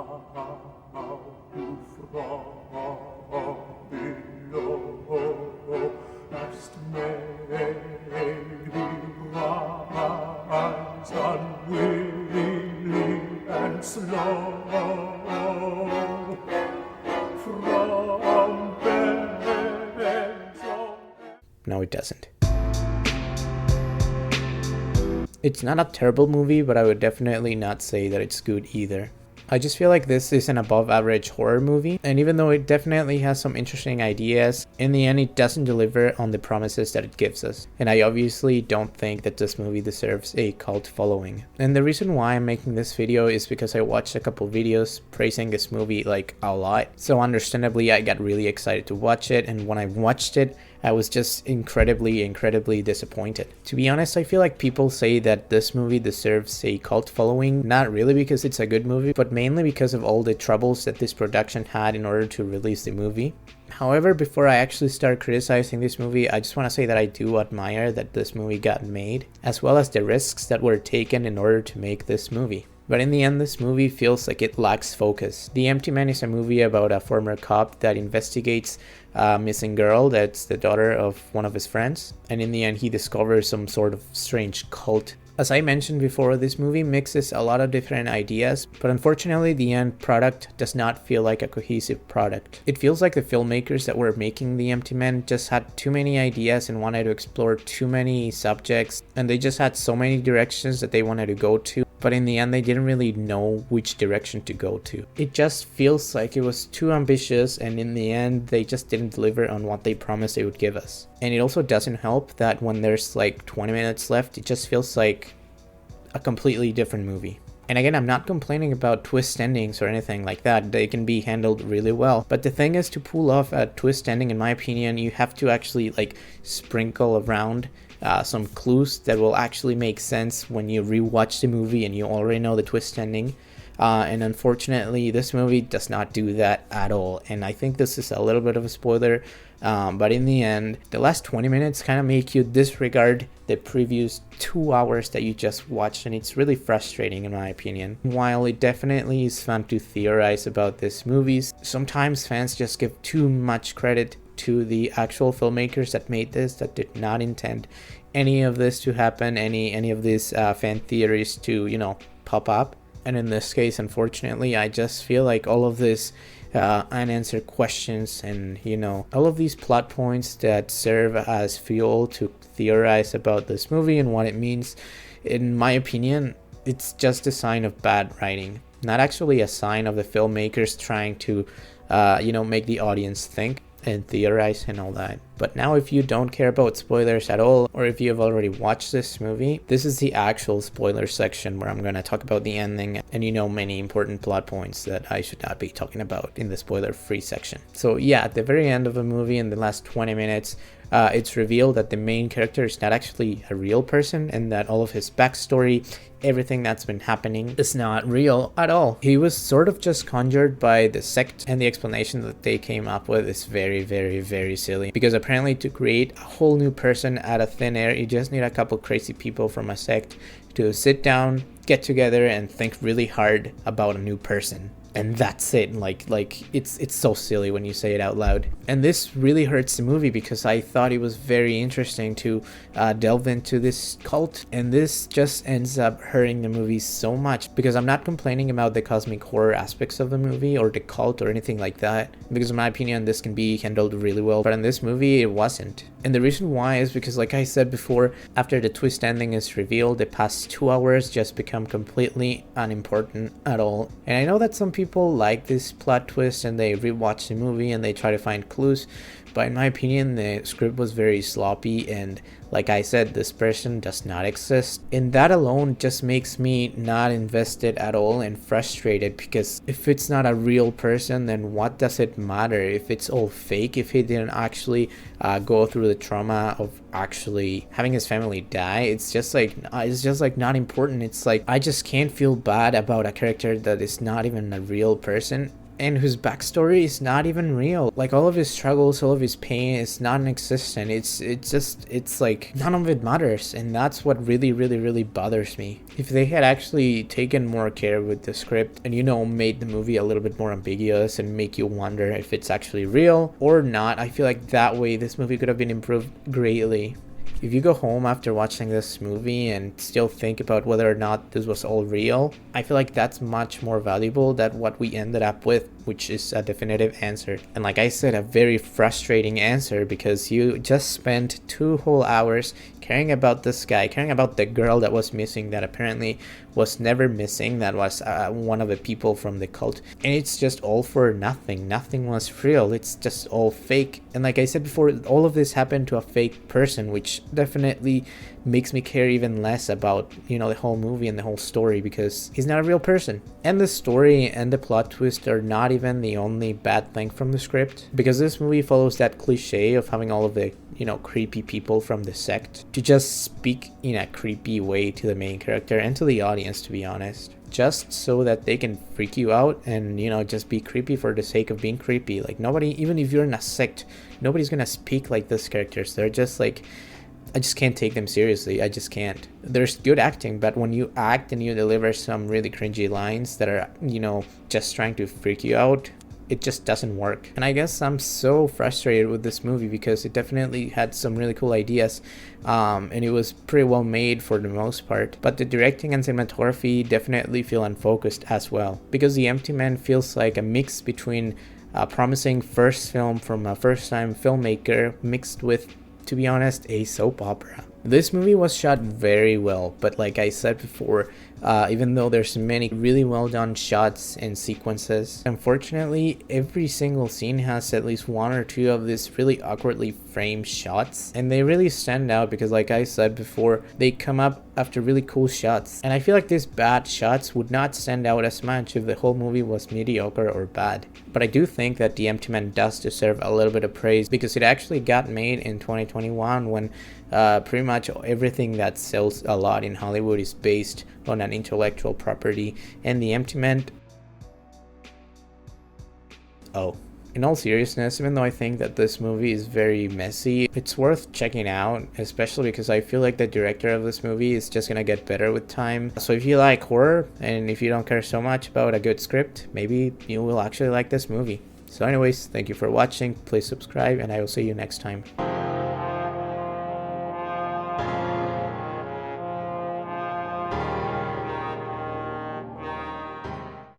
Erst made thee rise unwilling and slow from bed. No, it doesn't. It's not a terrible movie, but I would definitely not say that it's good either. I just feel like this is an above average horror movie, and even though it definitely has some interesting ideas, in the end it doesn't deliver on the promises that it gives us. And I obviously don't think that this movie deserves a cult following. And the reason why I'm making this video is because I watched a couple videos praising this movie like a lot. So understandably I got really excited to watch it, and when I watched it, I was just incredibly disappointed. To be honest, I feel like people say that this movie deserves a cult following, not really because it's a good movie, but mainly because of all the troubles that this production had in order to release the movie. However, before I actually start criticizing this movie, I just want to say that I do admire that this movie got made, as well as the risks that were taken in order to make this movie. But in the end, this movie feels like it lacks focus. The Empty Man is a movie about a former cop that investigates a missing girl that's the daughter of one of his friends, and in the end he discovers some sort of strange cult. As I mentioned before, this movie mixes a lot of different ideas, but unfortunately the end product does not feel like a cohesive product. It feels like the filmmakers that were making The Empty Man just had too many ideas and wanted to explore too many subjects, and they just had so many directions that they wanted to go to, but in the end they didn't really know which direction to go to. It just feels like it was too ambitious, and in the end they just didn't deliver on what they promised they would give us. And it also doesn't help that when there's like 20 minutes left, it just feels like a completely different movie. And again, I'm not complaining about twist endings or anything like that. They can be handled really well. But the thing is, to pull off a twist ending, in my opinion, you have to actually like sprinkle around some clues that will actually make sense when you rewatch the movie and you already know the twist ending. And unfortunately, this movie does not do that at all. And I think this is a little bit of a spoiler. But in the end, the last 20 minutes kind of make you disregard the previous 2 hours that you just watched, and it's really frustrating in my opinion. While it definitely is fun to theorize about these movies, sometimes fans just give too much credit to the actual filmmakers that made this, that did not intend any of this to happen, any of these fan theories to, you know, pop up. And in this case, unfortunately, I just feel like all of this unanswered questions and, you know, all of these plot points that serve as fuel to theorize about this movie and what it means, in my opinion, it's just a sign of bad writing, not actually a sign of the filmmakers trying to, you know, make the audience think and theorize and all that. But now, if you don't care about spoilers at all, or if you have already watched this movie, this is the actual spoiler section where I'm going to talk about the ending and, you know, many important plot points that I should not be talking about in the spoiler free section. So yeah, at the very end of the movie, in the last 20 minutes, it's revealed that the main character is not actually a real person, and that all of his backstory, everything that's been happening, is not real at all. He was sort of just conjured by the sect, and the explanation that they came up with is very silly, because apparently to create a whole new person out of thin air, you just need a couple crazy people from a sect to sit down, get together, and think really hard about a new person. And that's it. Like it's so silly when you say it out loud. And this really hurts the movie, because I thought it was very interesting to delve into this cult, and this just ends up hurting the movie so much, because I'm not complaining about the cosmic horror aspects of the movie or the cult or anything like that, because in my opinion this can be handled really well, but in this movie it wasn't. And the reason why is because, like I said before, after the twist ending is revealed, the past 2 hours just become completely unimportant at all. And I know that some people like this plot twist and they rewatch the movie and they try to find clues, but in my opinion the script was very sloppy, and like I said, this person does not exist, and that alone just makes me not invested at all and frustrated, because if it's not a real person, then what does it matter if it's all fake, if he didn't actually go through the trauma of actually having his family die? It's just like not important. It's like I just can't feel bad about a character that is not even a real person, and whose backstory is not even real. Like, all of his struggles, all of his pain is non-existent. It's like none of it matters, and that's what really bothers me. If they had actually taken more care with the script and, you know, made the movie a little bit more ambiguous and make you wonder if it's actually real or not, I feel like that way this movie could have been improved greatly. If you go home after watching this movie and still think about whether or not this was all real, I feel like that's much more valuable than what we ended up with, which is a definitive answer. And like I said, a very frustrating answer, because you just spent 2 whole hours caring about this guy, caring about the girl that was missing, that apparently was never missing, that was one of the people from the cult, and it's just all for nothing. Nothing was real, it's just all fake. And like I said before, all of this happened to a fake person, which definitely makes me care even less about, you know, the whole movie and the whole story, because he's not a real person. And the story and the plot twist are not even the only bad thing from the script, because this movie follows that cliche of having all of the, you know, creepy people from the sect to just speak in a creepy way to the main character and to the audience, to be honest, just so that they can freak you out and, you know, just be creepy for the sake of being creepy. Like, nobody, even if you're in a sect, nobody's gonna speak like these characters. They're just like, I just can't take them seriously. I just can't. There's good acting, but when you act and you deliver some really cringy lines that are, you know, just trying to freak you out, it just doesn't work. And I guess I'm so frustrated with this movie because it definitely had some really cool ideas, and it was pretty well made for the most part, but the directing and cinematography definitely feel unfocused as well, because The Empty Man feels like a mix between a promising first film from a first-time filmmaker mixed with, to be honest, a soap opera. This movie was shot very well, but like I said before, even though there's many really well done shots and sequences, unfortunately every single scene has at least 1 or 2 of these really awkwardly framed shots, and they really stand out because, like I said before, they come up after really cool shots, and I feel like these bad shots would not stand out as much if the whole movie was mediocre or bad. But I do think that The Empty Man does deserve a little bit of praise, because it actually got made in 2021 when pretty much everything that sells a lot in Hollywood is based on an intellectual property, and The Empty Man... In all seriousness, even though I think that this movie is very messy, it's worth checking out, especially because I feel like the director of this movie is just gonna get better with time. So if you like horror, and if you don't care so much about a good script, maybe you will actually like this movie. So anyways, thank you for watching, please subscribe, and I will see you next time.